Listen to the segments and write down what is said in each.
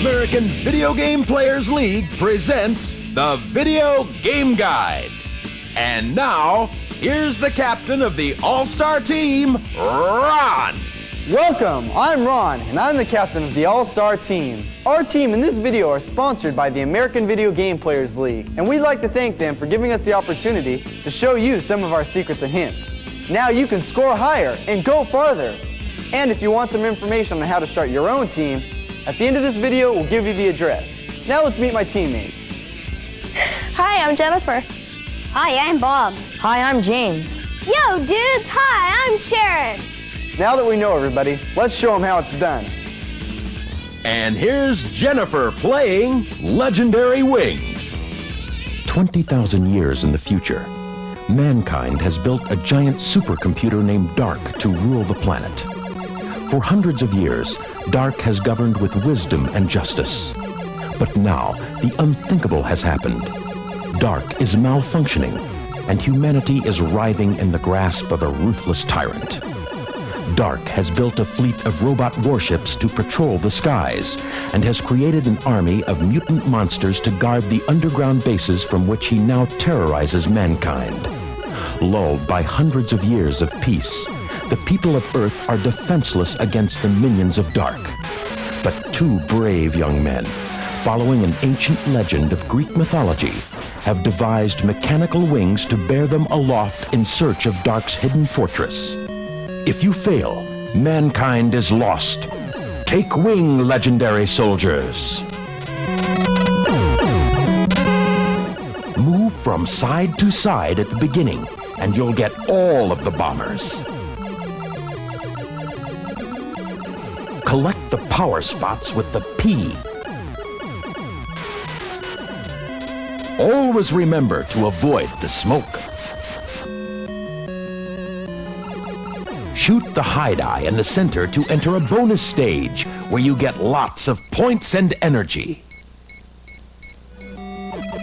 American Video Game Players League presents the Video Game Guide. And now, here's the captain of the All-Star Team, Ron. Welcome, I'm Ron, and I'm the captain of the All-Star Team. Our team in this video are sponsored by the American Video Game Players League, and we'd like to thank them for giving us the opportunity to show you some of our secrets and hints. Now you can score higher and go farther. And if you want some information on how to start your own team, at the end of this video, we'll give you the address. Now let's meet my teammates. Hi, I'm Jennifer. Hi, I'm Bob. Hi, I'm James. Yo, dudes. Hi, I'm Sharon. Now that we know everybody, let's show them how it's done. And here's Jennifer playing Legendary Wings. 20,000 years in the future, mankind has built a giant supercomputer named Dark to rule the planet. For hundreds of years, Dark has governed with wisdom and justice. But now, the unthinkable has happened. Dark is malfunctioning, and humanity is writhing in the grasp of a ruthless tyrant. Dark has built a fleet of robot warships to patrol the skies, and has created an army of mutant monsters to guard the underground bases from which he now terrorizes mankind. Lulled by hundreds of years of peace, the people of Earth are defenseless against the minions of Dark. But two brave young men, following an ancient legend of Greek mythology, have devised mechanical wings to bear them aloft in search of Dark's hidden fortress. If you fail, mankind is lost. Take wing, legendary soldiers. Move from side to side at the beginning, and you'll get all of the bombers. Collect the power spots with the P. Always remember to avoid the smoke. Shoot the hide-eye in the center to enter a bonus stage where you get lots of points and energy.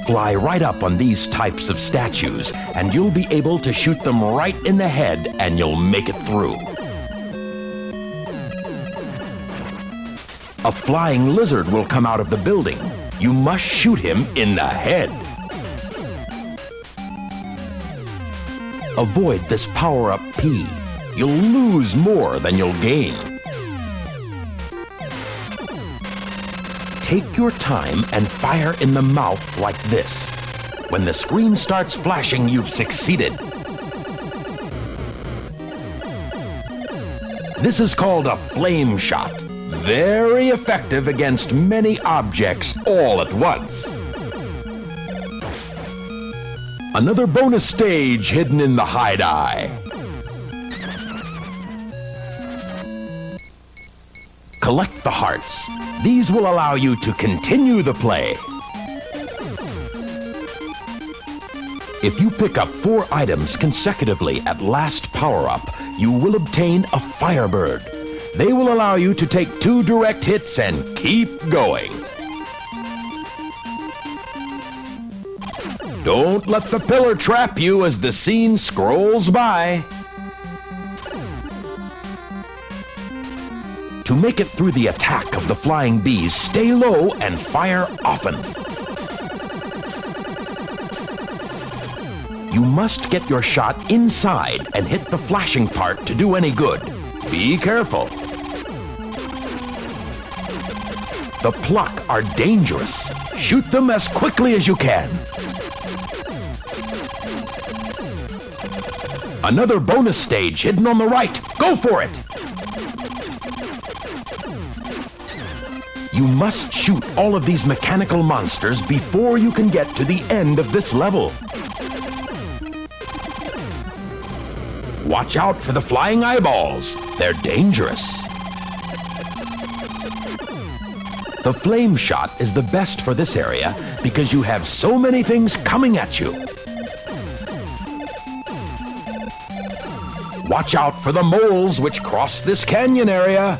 Fly right up on these types of statues and you'll be able to shoot them right in the head and you'll make it through. A flying lizard will come out of the building. You must shoot him in the head. Avoid this power-up P. You'll lose more than you'll gain. Take your time and fire in the mouth like this. When the screen starts flashing, you've succeeded. This is called a flame shot. Very effective against many objects all at once. Another bonus stage hidden in the hide-eye. Collect the hearts. These will allow you to continue the play. If you pick up 4 items consecutively at last power-up, you will obtain a Firebird. They will allow you to take 2 direct hits and keep going. Don't let the pillar trap you as the scene scrolls by. To make it through the attack of the flying bees, stay low and fire often. You must get your shot inside and hit the flashing part to do any good. Be careful. The Pluck are dangerous. Shoot them as quickly as you can. Another bonus stage hidden on the right. Go for it! You must shoot all of these mechanical monsters before you can get to the end of this level. Watch out for the flying eyeballs. They're dangerous. The flame shot is the best for this area because you have so many things coming at you. Watch out for the moles which cross this canyon area.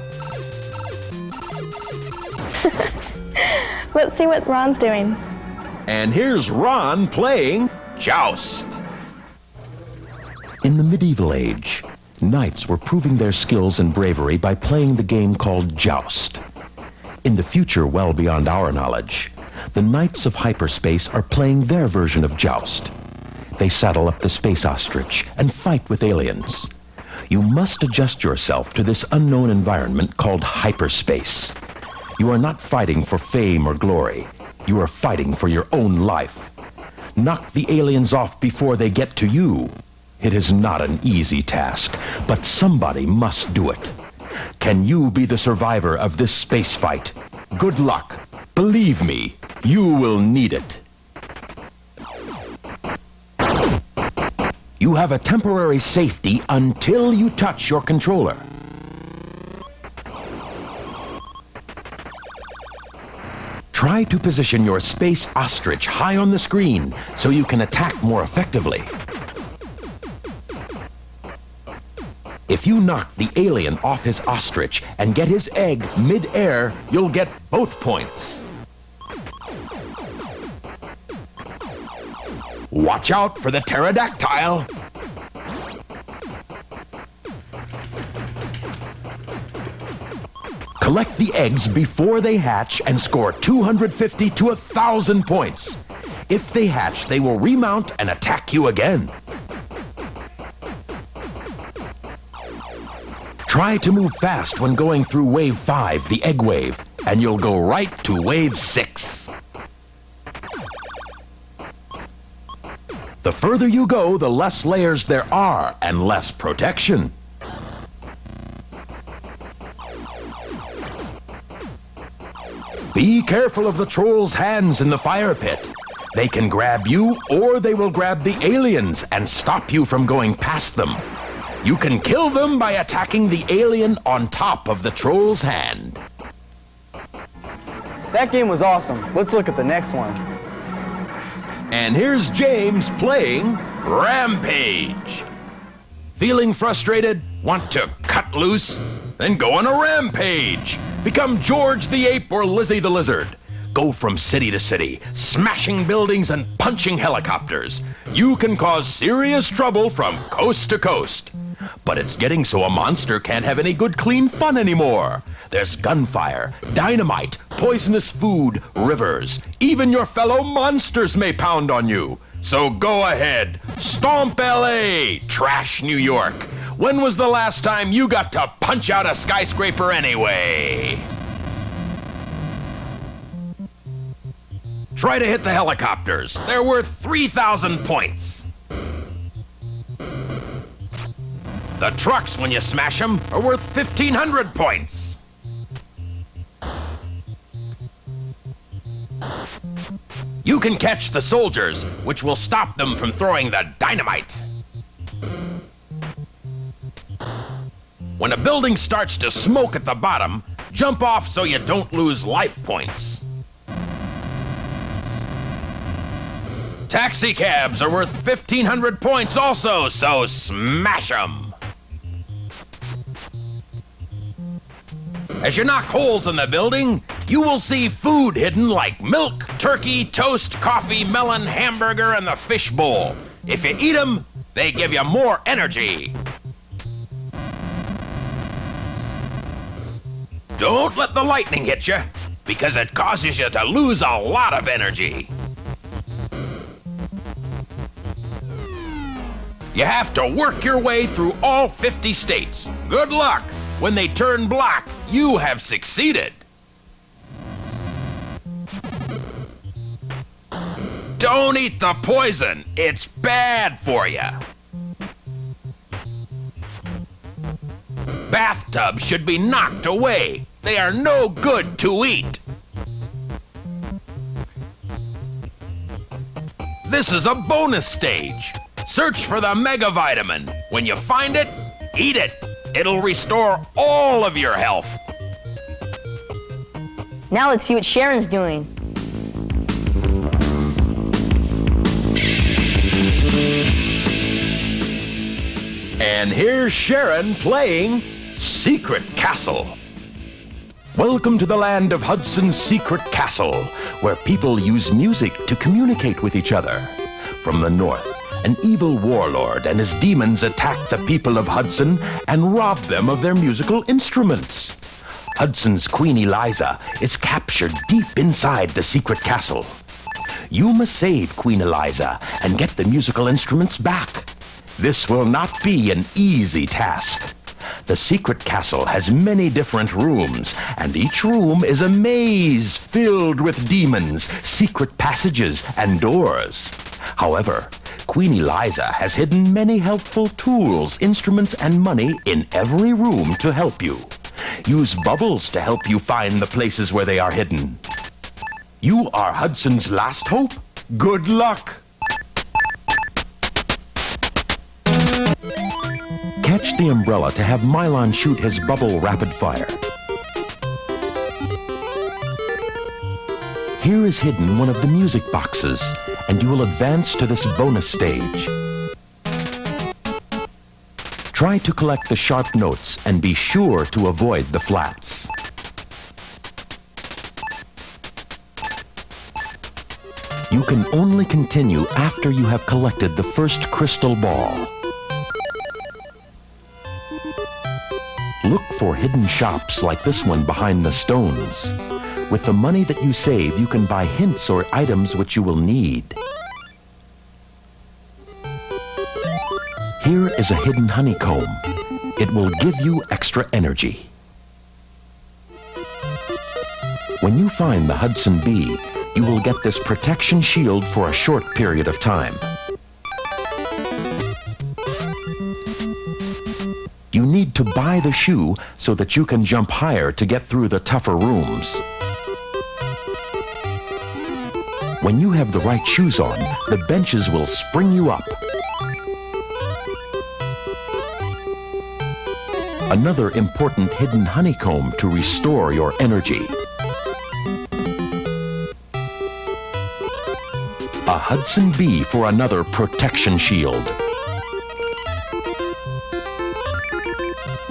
Let's see what Ron's doing. And here's Ron playing Joust. In the medieval age, knights were proving their skills and bravery by playing the game called Joust. In the future well beyond our knowledge, the Knights of Hyperspace are playing their version of Joust. They saddle up the space ostrich and fight with aliens. You must adjust yourself to this unknown environment called hyperspace. You are not fighting for fame or glory. You are fighting for your own life. Knock the aliens off before they get to you. It is not an easy task, but somebody must do it. Can you be the survivor of this space fight? Good luck. Believe me, you will need it. You have a temporary safety until you touch your controller. Try to position your space ostrich high on the screen so you can attack more effectively. If you knock the alien off his ostrich and get his egg mid-air, you'll get both points. Watch out for the pterodactyl. Collect the eggs before they hatch and score 250 to 1,000 points. If they hatch, they will remount and attack you again. Try to move fast when going through Wave 5, the egg wave, and you'll go right to Wave 6. The further you go, the less layers there are and less protection. Be careful of the trolls' hands in the fire pit. They can grab you or they will grab the aliens and stop you from going past them. You can kill them by attacking the alien on top of the troll's hand. That game was awesome. Let's look at the next one. And here's James playing Rampage. Feeling frustrated? Want to cut loose? Then go on a rampage. Become George the Ape or Lizzie the Lizard. Go from city to city, smashing buildings and punching helicopters. You can cause serious trouble from coast to coast. But it's getting so a monster can't have any good clean fun anymore. There's gunfire, dynamite, poisonous food, rivers. Even your fellow monsters may pound on you. So go ahead, stomp LA, trash New York. When was the last time you got to punch out a skyscraper anyway? Try to hit the helicopters. They're worth 3,000 points. The trucks, when you smash them, are worth 1,500 points. You can catch the soldiers, which will stop them from throwing the dynamite. When a building starts to smoke at the bottom, jump off so you don't lose life points. Taxi cabs are worth 1,500 points also, so smash them. As you knock holes in the building, you will see food hidden like milk, turkey, toast, coffee, melon, hamburger, and the fish bowl. If you eat them, they give you more energy. Don't let the lightning hit you, because it causes you to lose a lot of energy. You have to work your way through all 50 states. Good luck. When they turn black, you have succeeded. Don't eat the poison. It's bad for you. Bathtubs should be knocked away. They are no good to eat. This is a bonus stage. Search for the Mega Vitamin. When you find it, eat it. It'll restore all of your health. Now let's see what Sharon's doing. And here's Sharon playing Secret Castle. Welcome to the land of Hudson's Secret Castle, where people use music to communicate with each other. From the north, an evil warlord and his demons attack the people of Hudson and rob them of their musical instruments. Hudson's Queen Eliza is captured deep inside the secret castle. You must save Queen Eliza and get the musical instruments back. This will not be an easy task. The secret castle has many different rooms, and each room is a maze filled with demons, secret passages, and doors. However, Queen Eliza has hidden many helpful tools, instruments, and money in every room to help you. Use bubbles to help you find the places where they are hidden. You are Hudson's last hope. Good luck! Catch the umbrella to have Mylon shoot his bubble rapid fire. Here is hidden one of the music boxes, and you will advance to this bonus stage. Try to collect the sharp notes and be sure to avoid the flats. You can only continue after you have collected the first crystal ball. Look for hidden shops like this one behind the stones. With the money that you save, you can buy hints or items which you will need. Here is a hidden honeycomb. It will give you extra energy. When you find the Hudson Bee, you will get this protection shield for a short period of time. You need to buy the shoe so that you can jump higher to get through the tougher rooms. When you have the right shoes on, the benches will spring you up. Another important hidden honeycomb to restore your energy. A Hudson Bee for another protection shield.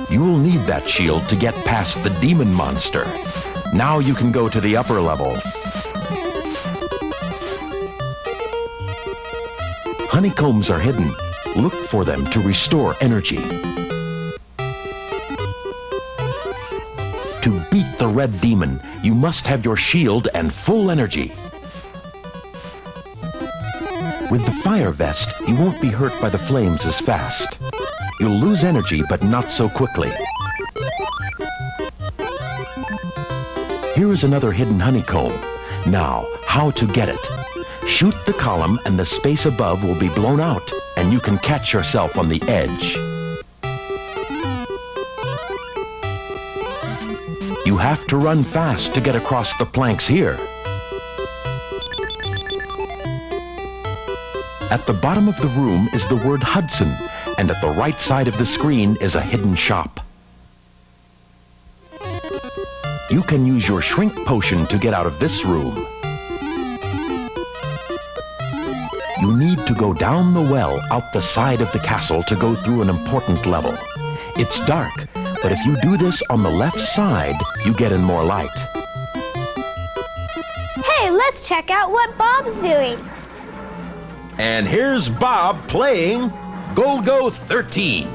You will need that shield to get past the demon monster. Now you can go to the upper levels. Honeycombs are hidden. Look for them to restore energy. To beat the red demon, you must have your shield and full energy. With the fire vest, you won't be hurt by the flames as fast. You'll lose energy, but not so quickly. Here is another hidden honeycomb. Now, how to get it? Shoot the column and the space above will be blown out, and you can catch yourself on the edge. You have to run fast to get across the planks here. At the bottom of the room is the word Hudson, and at the right side of the screen is a hidden shop. You can use your shrink potion to get out of this room. You need to go down the well out the side of the castle to go through an important level. It's dark, but if you do this on the left side, you get in more light. Hey, let's check out what Bob's doing. And here's Bob playing Golgo 13.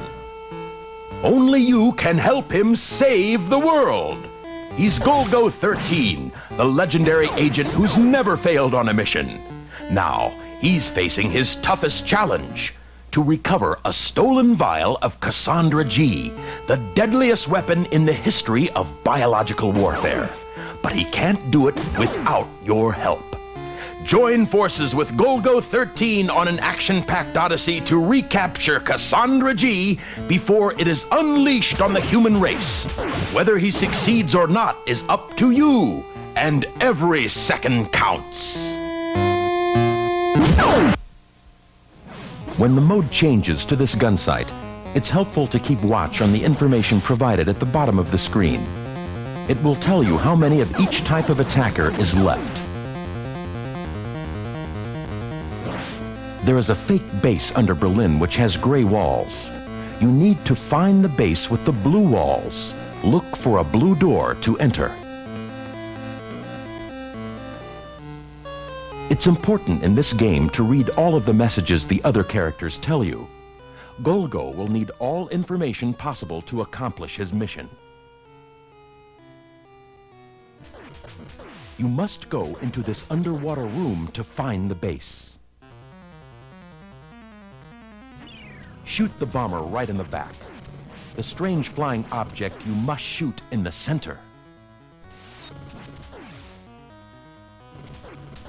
Only you can help him save the world. He's Golgo 13, the legendary agent who's never failed on a mission. Now, he's facing his toughest challenge, to recover a stolen vial of Cassandra G, the deadliest weapon in the history of biological warfare. But he can't do it without your help. Join forces with Golgo 13 on an action-packed odyssey to recapture Cassandra G before it is unleashed on the human race. Whether he succeeds or not is up to you, and every second counts. When the mode changes to this gun sight, it's helpful to keep watch on the information provided at the bottom of the screen. It will tell you how many of each type of attacker is left. There is a fake base under Berlin which has gray walls. You need to find the base with the blue walls. Look for a blue door to enter. It's important in this game to read all of the messages the other characters tell you. Golgo will need all information possible to accomplish his mission. You must go into this underwater room to find the base. Shoot the bomber right in the back. The strange flying object you must shoot in the center.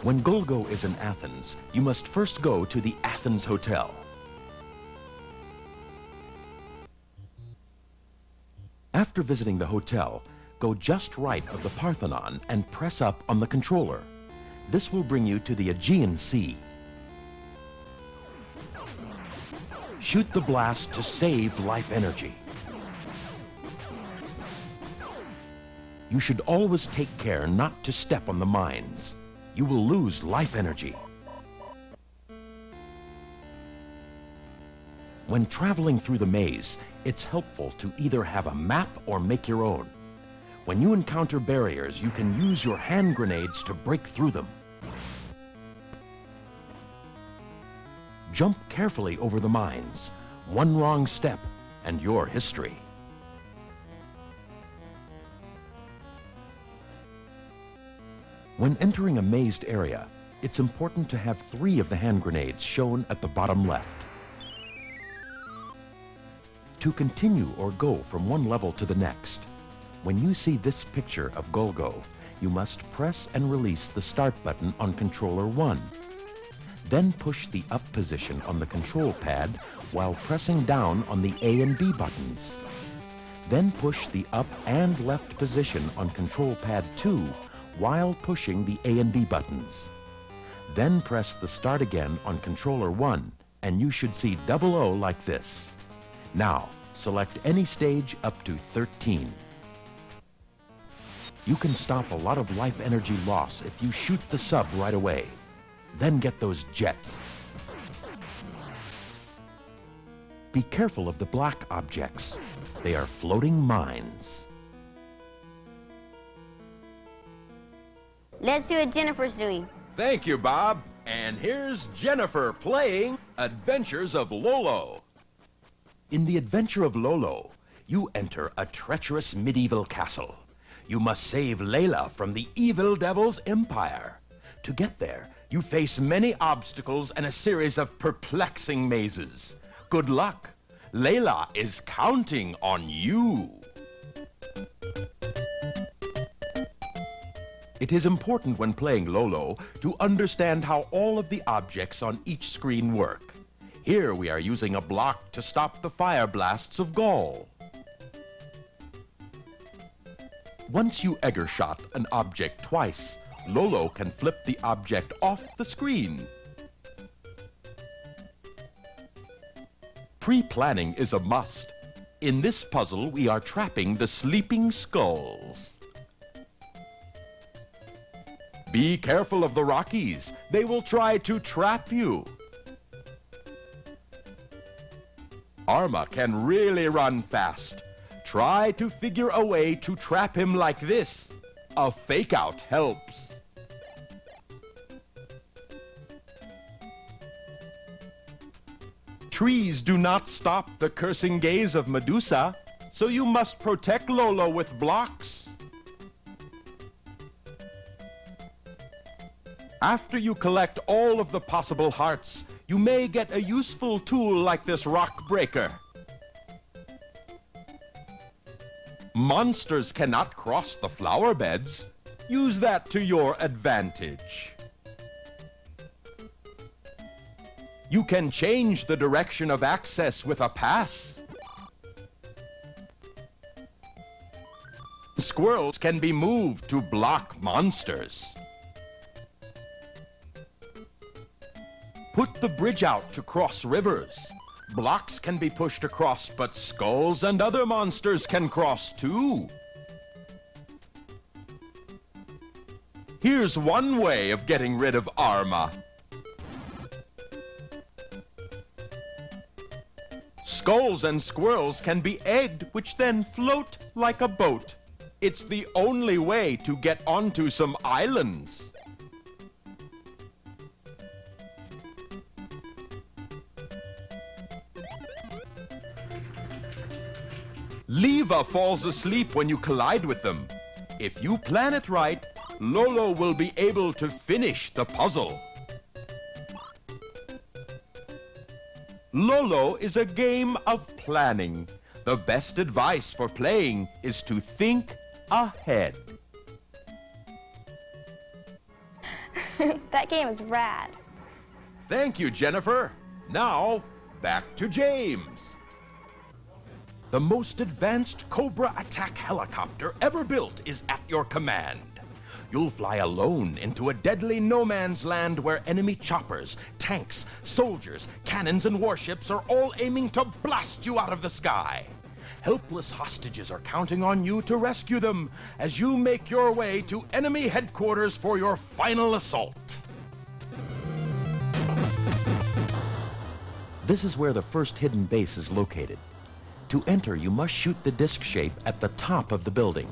When Golgo is in Athens, you must first go to the Athens Hotel. After visiting the hotel, go just right of the Parthenon and press up on the controller. This will bring you to the Aegean Sea. Shoot the blast to save life energy. You should always take care not to step on the mines. You will lose life energy. When traveling through the maze, it's helpful to either have a map or make your own. When you encounter barriers, you can use your hand grenades to break through them. Jump carefully over the mines. One wrong step, and you're history. When entering a mazed area, it's important to have 3 of the hand grenades shown at the bottom left. To continue or go from one level to the next, when you see this picture of Golgo, you must press and release the start button on controller 1. Then push the up position on the control pad while pressing down on the A and B buttons. Then push the up and left position on control pad 2 while pushing the A and B buttons. Then press the start again on controller 1 and you should see 00 like this. Now, select any stage up to 13. You can stop a lot of life energy loss if you shoot the sub right away. Then get those jets. Be careful of the black objects. They are floating mines. Let's see what Jennifer's doing. Thank you, Bob. And here's Jennifer playing Adventures of Lolo. In the Adventure of Lolo, you enter a treacherous medieval castle. You must save Layla from the evil devil's empire. To get there, you face many obstacles and a series of perplexing mazes. Good luck. Layla is counting on you. It is important when playing Lolo to understand how all of the objects on each screen work. Here we are using a block to stop the fire blasts of Gaul. Once you Eggershot an object twice, Lolo can flip the object off the screen. Pre-planning is a must. In this puzzle, we are trapping the sleeping skulls. Be careful of the Rockies. They will try to trap you. Arma can really run fast. Try to figure a way to trap him like this. A fake-out helps. Trees do not stop the cursing gaze of Medusa, so you must protect Lolo with blocks. After you collect all of the possible hearts, you may get a useful tool like this rock breaker. Monsters cannot cross the flower beds. Use that to your advantage. You can change the direction of access with a pass. Squirrels can be moved to block monsters. Put the bridge out to cross rivers. Blocks can be pushed across, but skulls and other monsters can cross too. Here's one way of getting rid of Arma. Skulls and squirrels can be egged, which then float like a boat. It's the only way to get onto some islands. Leva falls asleep when you collide with them. If you plan it right, Lolo will be able to finish the puzzle. Lolo is a game of planning. The best advice for playing is to think ahead. That game is rad. Thank you, Jennifer. Now, back to James. The most advanced Cobra attack helicopter ever built is at your command. You'll fly alone into a deadly no man's land where enemy choppers, tanks, soldiers, cannons, and warships are all aiming to blast you out of the sky. Helpless hostages are counting on you to rescue them as you make your way to enemy headquarters for your final assault. This is where the first hidden base is located. To enter, you must shoot the disc shape at the top of the building.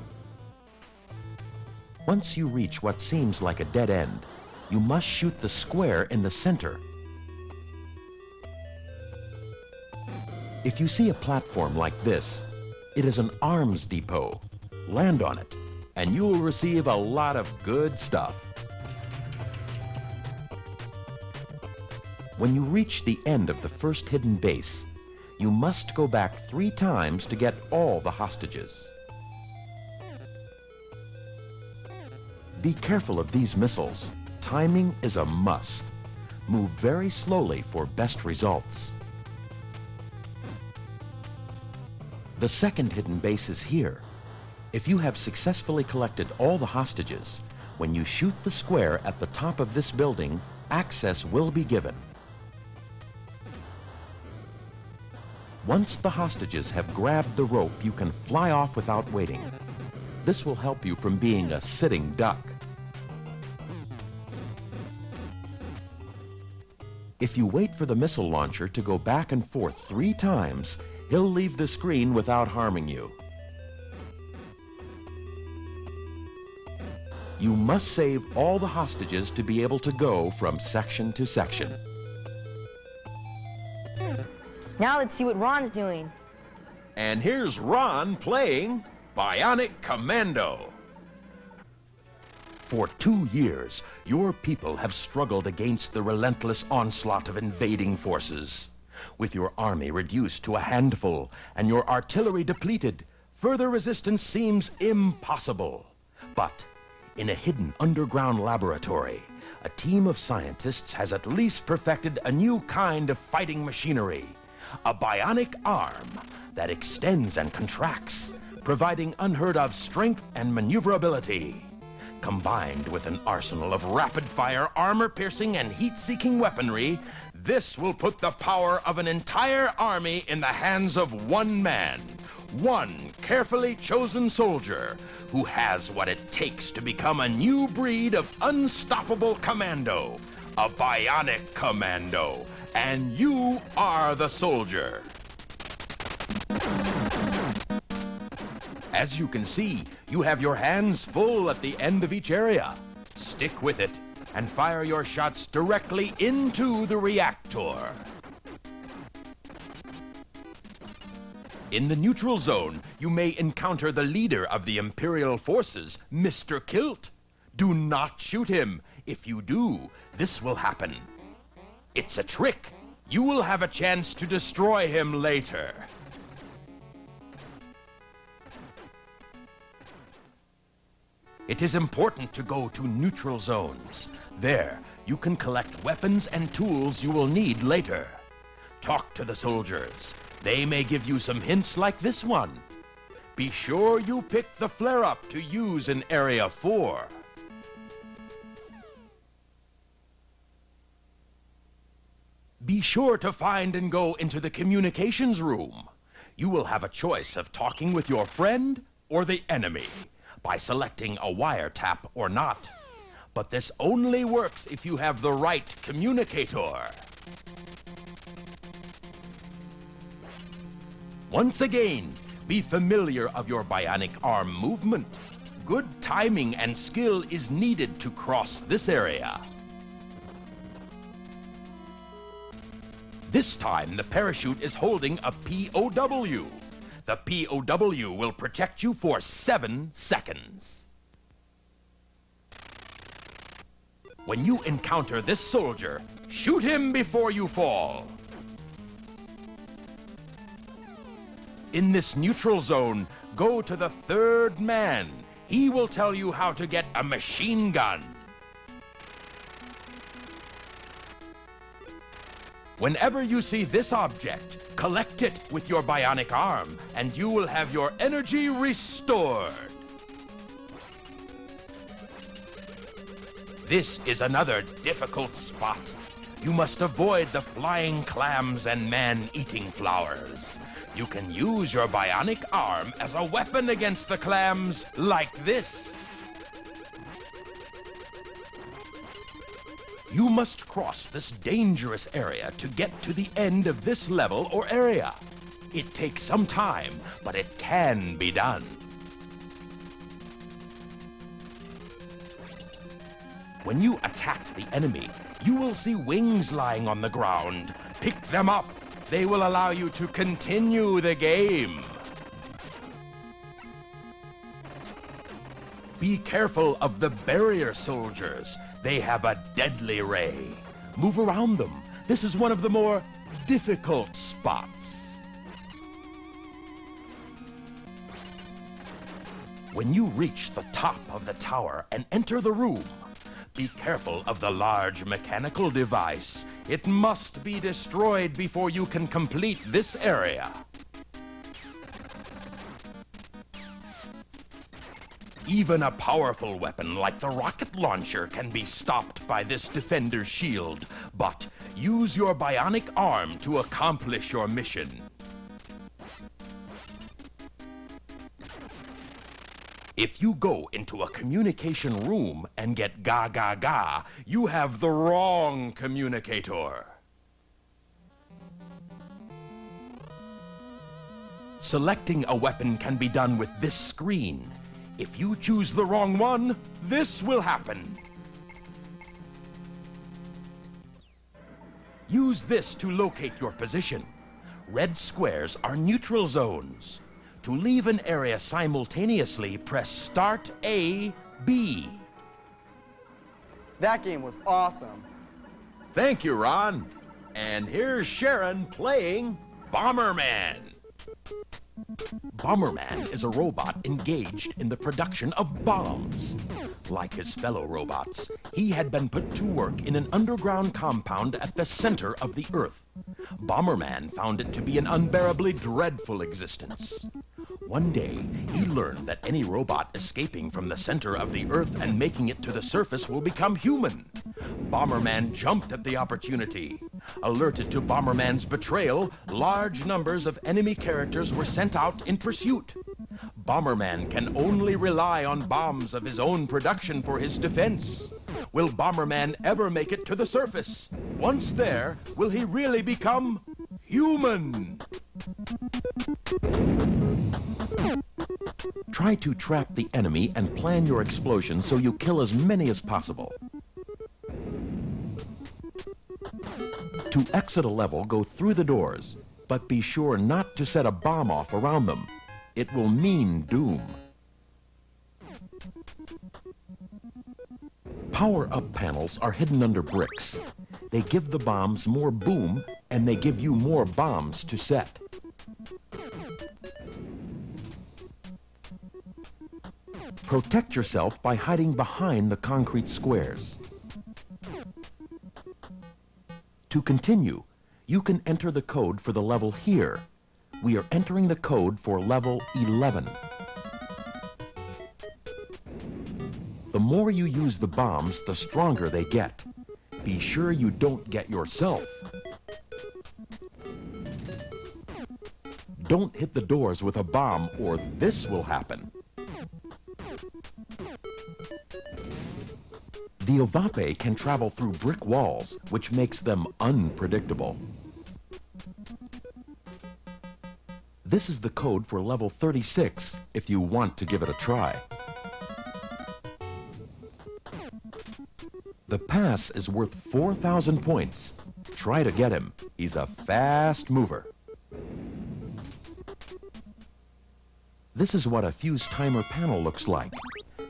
Once you reach what seems like a dead end, you must shoot the square in the center. If you see a platform like this, it is an arms depot. Land on it, and you will receive a lot of good stuff. When you reach the end of the first hidden base, you must go back 3 times to get all the hostages. Be careful of these missiles. Timing is a must. Move very slowly for best results. The second hidden base is here. If you have successfully collected all the hostages, when you shoot the square at the top of this building, access will be given. Once the hostages have grabbed the rope, you can fly off without waiting. This will help you from being a sitting duck. If you wait for the missile launcher to go back and forth 3 times, he'll leave the screen without harming you. You must save all the hostages to be able to go from section to section. Now let's see what Ron's doing. And here's Ron playing Bionic Commando. For 2 years, your people have struggled against the relentless onslaught of invading forces. With your army reduced to a handful and your artillery depleted, further resistance seems impossible. But in a hidden underground laboratory, a team of scientists has at least perfected a new kind of fighting machinery, a bionic arm that extends and contracts, providing unheard-of strength and maneuverability. Combined with an arsenal of rapid-fire, armor-piercing, and heat-seeking weaponry, this will put the power of an entire army in the hands of one man, one carefully chosen soldier who has what it takes to become a new breed of unstoppable commando, a bionic commando, and you are the soldier. As you can see, you have your hands full at the end of each area. Stick with it and fire your shots directly into the reactor. In the neutral zone, you may encounter the leader of the Imperial forces, Mr. Kilt. Do not shoot him. If you do, this will happen. It's a trick. You will have a chance to destroy him later. It is important to go to neutral zones. There, you can collect weapons and tools you will need later. Talk to the soldiers. They may give you some hints like this one. Be sure you pick the flare-up to use in Area 4. Be sure to find and go into the communications room. You will have a choice of talking with your friend or the enemy by selecting a wiretap or not. But this only works if you have the right communicator. Once again, be familiar of your bionic arm movement. Good timing and skill is needed to cross this area. This time, the parachute is holding a POW. The POW will protect you for 7 seconds. When you encounter this soldier, shoot him before you fall. In this neutral zone, go to the third man. He will tell you how to get a machine gun. Whenever you see this object, collect it with your bionic arm, and you will have your energy restored. This is another difficult spot. You must avoid the flying clams and man-eating flowers. You can use your bionic arm as a weapon against the clams, like this. You must cross this dangerous area to get to the end of this level or area. It takes some time, but it can be done. When you attack the enemy, you will see wings lying on the ground. Pick them up. They will allow you to continue the game. Be careful of the barrier soldiers. They have a deadly ray. Move around them. This is one of the more difficult spots. When you reach the top of the tower and enter the room, be careful of the large mechanical device. It must be destroyed before you can complete this area. Even a powerful weapon like the rocket launcher can be stopped by this defender's shield, but use your bionic arm to accomplish your mission. If you go into a communication room and get ga-ga-ga, you have the wrong communicator. Selecting a weapon can be done with this screen. If you choose the wrong one, this will happen. Use this to locate your position. Red squares are neutral zones. To leave an area simultaneously, press Start A, B. That game was awesome. Thank you, Ron. And here's Sharon playing Bomberman. Bomberman is a robot engaged in the production of bombs. Like his fellow robots, he had been put to work in an underground compound at the center of the Earth. Bomberman found it to be an unbearably dreadful existence. One day, he learned that any robot escaping from the center of the Earth and making it to the surface will become human. Bomberman jumped at the opportunity. Alerted to Bomberman's betrayal, large numbers of enemy characters were sent out in pursuit. Bomberman can only rely on bombs of his own production for his defense. Will Bomberman ever make it to the surface? Once there, will he really become human? Try to trap the enemy and plan your explosion so you kill as many as possible. To exit a level, go through the doors, but be sure not to set a bomb off around them. It will mean doom. Power-up panels are hidden under bricks. They give the bombs more boom, and they give you more bombs to set. Protect yourself by hiding behind the concrete squares. To continue, you can enter the code for the level here. We are entering the code for level 11. The more you use the bombs, the stronger they get. Be sure you don't get yourself. Don't hit the doors with a bomb, or this will happen. The Ovape can travel through brick walls, which makes them unpredictable. This is the code for level 36, if you want to give it a try. The pass is worth 4,000 points. Try to get him. He's a fast mover. This is what a fuse timer panel looks like.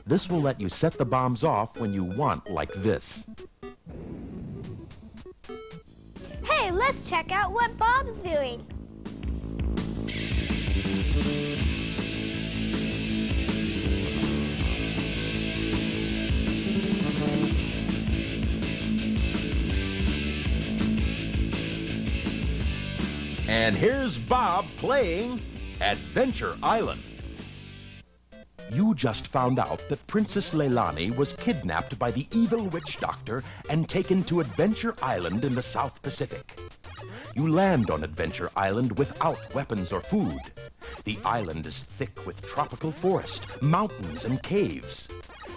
This will let you set the bombs off when you want, like this. let's check out what Bob's doing. And here's Bob playing Adventure Island. You just found out that Princess Leilani was kidnapped by the evil witch doctor and taken to Adventure Island in the South Pacific. You land on Adventure Island without weapons or food. The island is thick with tropical forest, mountains, and caves.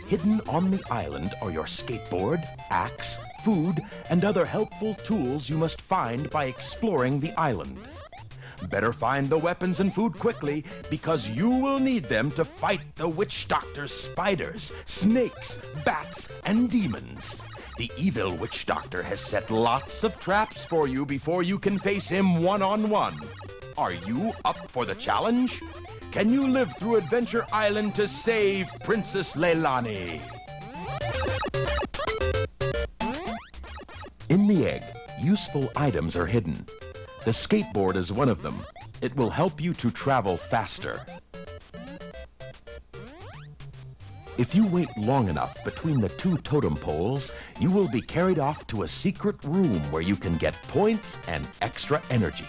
Hidden on the island are your skateboard, axe, food, and other helpful tools you must find by exploring the island. Better find the weapons and food quickly, because you will need them to fight the witch doctor's spiders, snakes, bats, and demons. The evil witch doctor has set lots of traps for you before you can face him one-on-one. Are you up for the challenge? Can you live through Adventure Island to save Princess Leilani? In the egg, useful items are hidden. The skateboard is one of them. It will help you to travel faster. If you wait long enough between the two totem poles, you will be carried off to a secret room where you can get points and extra energy.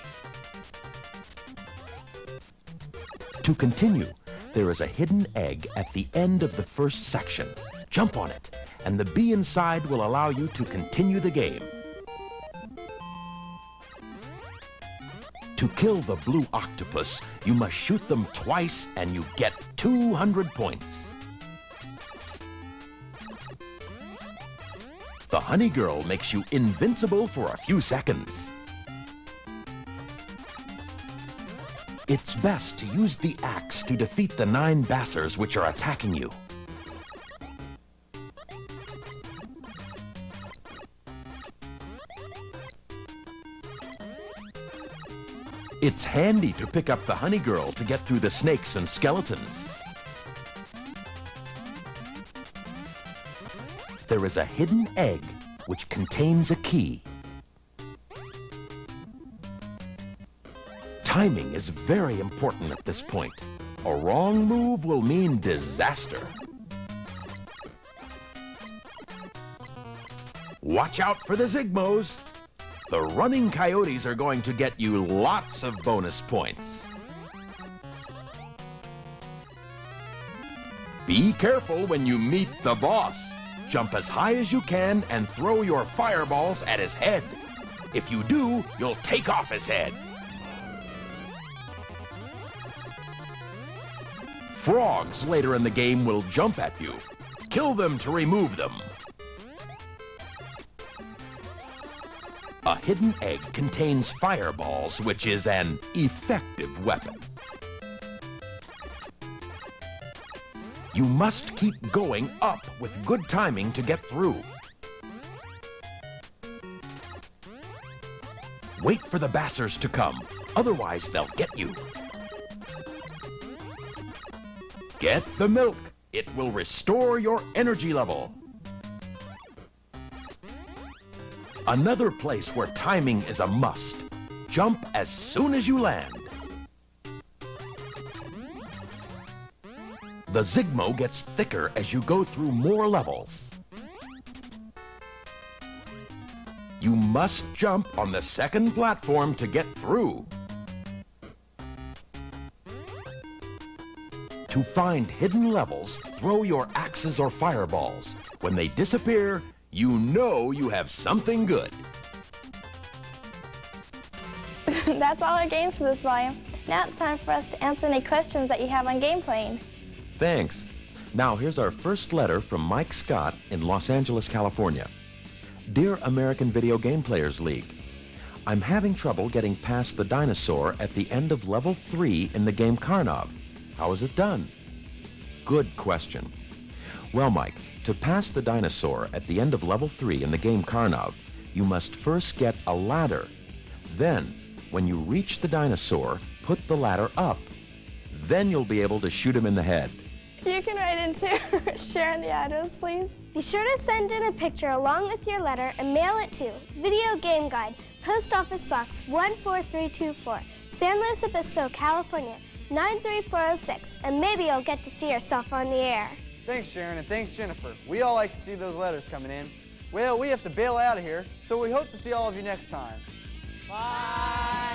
To continue, there is a hidden egg at the end of the first section. Jump on it, and the bee inside will allow you to continue the game. To kill the blue octopus, you must shoot them twice and you get 200 points. The honey girl makes you invincible for a few seconds. It's best to use the axe to defeat the 9 bassers which are attacking you. It's handy to pick up the honey girl to get through the snakes and skeletons. There is a hidden egg which contains a key. Timing is very important at this point. A wrong move will mean disaster. Watch out for the Zigmos. The running coyotes are going to get you lots of bonus points. Be careful when you meet the boss. Jump as high as you can and throw your fireballs at his head. If you do, you'll take off his head. Frogs later in the game will jump at you. Kill them to remove them. A hidden egg contains fireballs, which is an effective weapon. You must keep going up with good timing to get through. Wait for the bassers to come, otherwise they'll get you. Get the milk. It will restore your energy level. Another place where timing is a must. Jump as soon as you land. The Zigmo gets thicker as you go through more levels. You must jump on the second platform to get through. To find hidden levels, throw your axes or fireballs. When they disappear, you know you have something good. That's all our games for this volume. Now it's time for us to answer any questions that you have on game playing. Thanks. Now here's our first letter from Mike Scott in Los Angeles, California. Dear American Video Game Players League, I'm having trouble getting past the dinosaur at the end of level 3 in the game Karnov. How is it done? Good question. Well, Mike, to pass the dinosaur at the end of level 3 in the game Karnov, you must first get a ladder. Then, when you reach the dinosaur, put the ladder up. Then you'll be able to shoot him in the head. You can write in too. Sharing the address, please. Be sure to send in a picture along with your letter and mail it to Video Game Guide, Post Office Box 14324, San Luis Obispo, California, 93406, and maybe you'll get to see yourself on the air. Thanks, Sharon, and thanks, Jennifer. We all like to see those letters coming in. Well, we have to bail out of here, so we hope to see all of you next time. Bye.